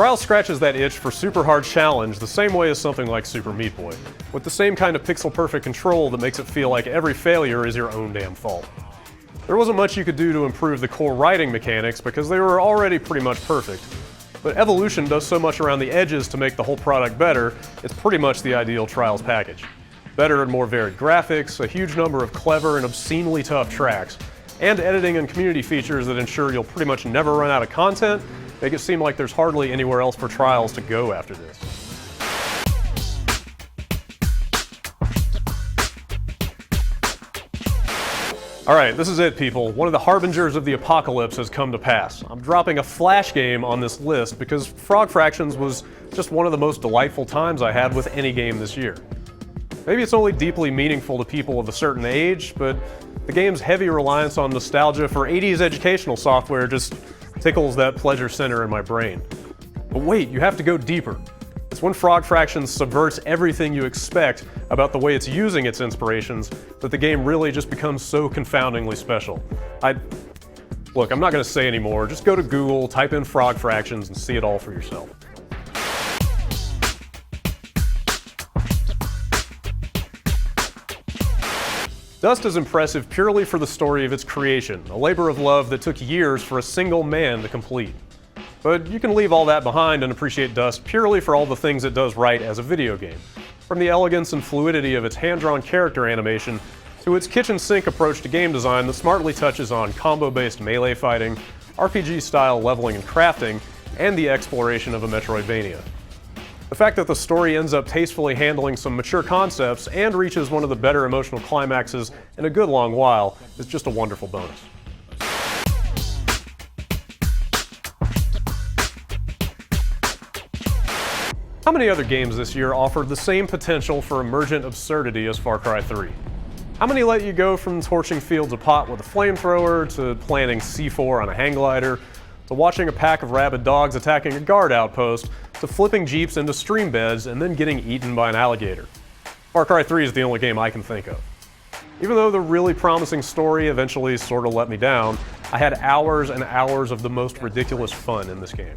Trials scratches that itch for super hard challenge the same way as something like Super Meat Boy, with the same kind of pixel-perfect control that makes it feel like every failure is your own damn fault. There wasn't much you could do to improve the core riding mechanics because they were already pretty much perfect. But Evolution does so much around the edges to make the whole product better, it's pretty much the ideal Trials package. Better and more varied graphics, a huge number of clever and obscenely tough tracks, and editing and community features that ensure you'll pretty much never run out of content make it seem like there's hardly anywhere else for Trials to go after this. Alright, this is it, people. One of the harbingers of the apocalypse has come to pass. I'm dropping a Flash game on this list because Frog Fractions was just one of the most delightful times I had with any game this year. Maybe it's only deeply meaningful to people of a certain age, but the game's heavy reliance on nostalgia for 80s educational software just tickles that pleasure center in my brain. But wait, you have to go deeper. It's when Frog Fractions subverts everything you expect about the way it's using its inspirations that the game really just becomes so confoundingly special. Look, I'm not going to say anymore. Just go to Google, type in Frog Fractions, and see it all for yourself. Dust is impressive purely for the story of its creation, a labor of love that took years for a single man to complete. But you can leave all that behind and appreciate Dust purely for all the things it does right as a video game. From the elegance and fluidity of its hand-drawn character animation, to its kitchen sink approach to game design that smartly touches on combo-based melee fighting, RPG-style leveling and crafting, and the exploration of a Metroidvania. The fact that the story ends up tastefully handling some mature concepts and reaches one of the better emotional climaxes in a good long while is just a wonderful bonus. How many other games this year offered the same potential for emergent absurdity as Far Cry 3? How many let you go from torching fields of pot with a flamethrower, to planting C4 on a hang glider, to watching a pack of rabid dogs attacking a guard outpost, to flipping jeeps into stream beds and then getting eaten by an alligator? Far Cry 3 is the only game I can think of. Even though the really promising story eventually sort of let me down, I had hours and hours of the most ridiculous fun in this game.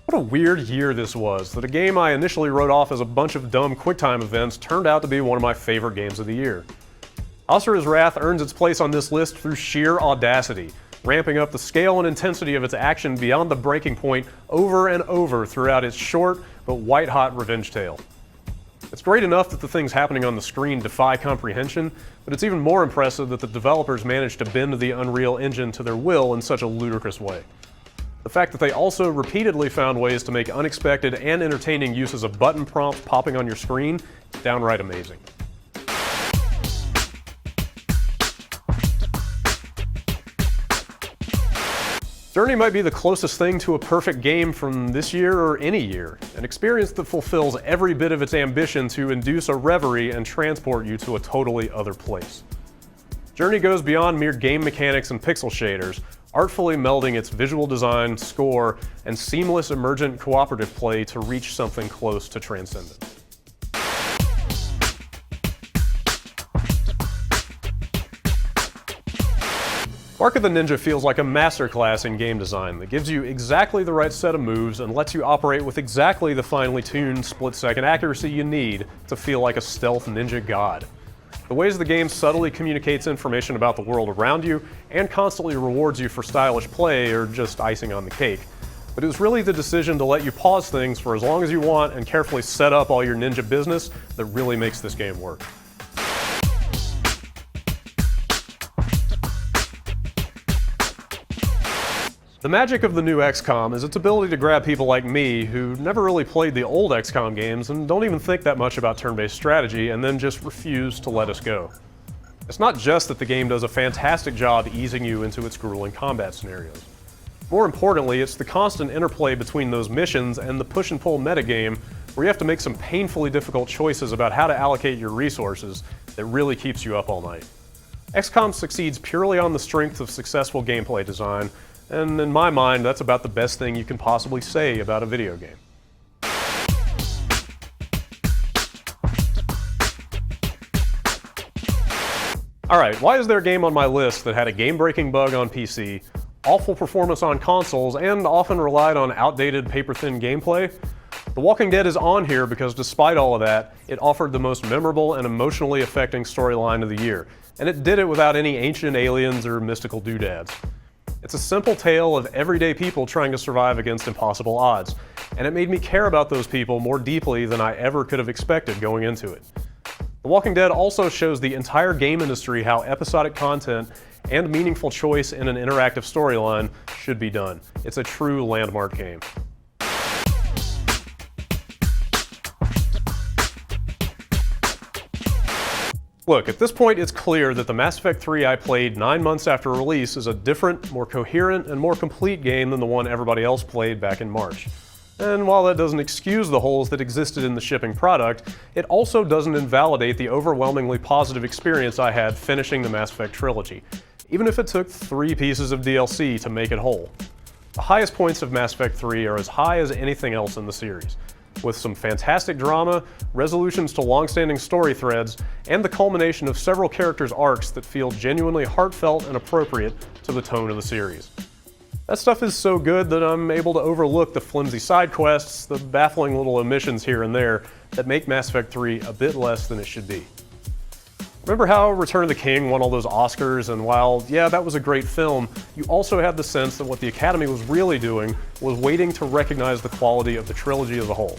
What a weird year this was, that a game I initially wrote off as a bunch of dumb QuickTime events turned out to be one of my favorite games of the year. Asura's Wrath earns its place on this list through sheer audacity, ramping up the scale and intensity of its action beyond the breaking point over and over throughout its short but white-hot revenge tale. It's great enough that the things happening on the screen defy comprehension, but it's even more impressive that the developers managed to bend the Unreal Engine to their will in such a ludicrous way. The fact that they also repeatedly found ways to make unexpected and entertaining uses of button prompts popping on your screen is downright amazing. Journey might be the closest thing to a perfect game from this year or any year, an experience that fulfills every bit of its ambition to induce a reverie and transport you to a totally other place. Journey goes beyond mere game mechanics and pixel shaders, artfully melding its visual design, score, and seamless emergent cooperative play to reach something close to transcendence. Mark of the Ninja feels like a masterclass in game design that gives you exactly the right set of moves and lets you operate with exactly the finely tuned split-second accuracy you need to feel like a stealth ninja god. The ways the game subtly communicates information about the world around you and constantly rewards you for stylish play are just icing on the cake. But it was really the decision to let you pause things for as long as you want and carefully set up all your ninja business that really makes this game work. The magic of the new XCOM is its ability to grab people like me who never really played the old XCOM games and don't even think that much about turn-based strategy and then just refuse to let us go. It's not just that the game does a fantastic job easing you into its grueling combat scenarios. More importantly, it's the constant interplay between those missions and the push-and-pull metagame where you have to make some painfully difficult choices about how to allocate your resources that really keeps you up all night. XCOM succeeds purely on the strength of successful gameplay design, and in my mind, that's about the best thing you can possibly say about a video game. Alright, why is there a game on my list that had a game-breaking bug on PC, awful performance on consoles, and often relied on outdated paper-thin gameplay? The Walking Dead is on here because despite all of that, it offered the most memorable and emotionally affecting storyline of the year, and it did it without any ancient aliens or mystical doodads. It's a simple tale of everyday people trying to survive against impossible odds, and it made me care about those people more deeply than I ever could have expected going into it. The Walking Dead also shows the entire game industry how episodic content and meaningful choice in an interactive storyline should be done. It's a true landmark game. Look, at this point it's clear that the Mass Effect 3 I played 9 months after release is a different, more coherent, and more complete game than the one everybody else played back in March. And while that doesn't excuse the holes that existed in the shipping product, it also doesn't invalidate the overwhelmingly positive experience I had finishing the Mass Effect trilogy, even if it took 3 pieces of DLC to make it whole. The highest points of Mass Effect 3 are as high as anything else in the series, with some fantastic drama, resolutions to long-standing story threads, and the culmination of several characters' arcs that feel genuinely heartfelt and appropriate to the tone of the series. That stuff is so good that I'm able to overlook the flimsy side quests, the baffling little omissions here and there that make Mass Effect 3 a bit less than it should be. Remember how Return of the King won all those Oscars, and while, yeah, that was a great film, you also had the sense that what the Academy was really doing was waiting to recognize the quality of the trilogy as a whole.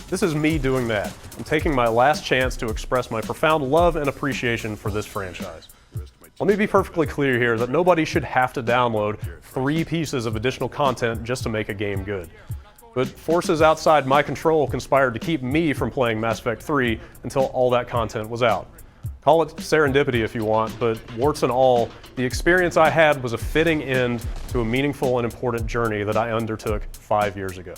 This is me doing that. I'm taking my last chance to express my profound love and appreciation for this franchise. Let me be perfectly clear here that nobody should have to download 3 pieces of additional content just to make a game good. But forces outside my control conspired to keep me from playing Mass Effect 3 until all that content was out. Call it serendipity if you want, but warts and all, the experience I had was a fitting end to a meaningful and important journey that I undertook 5 years ago.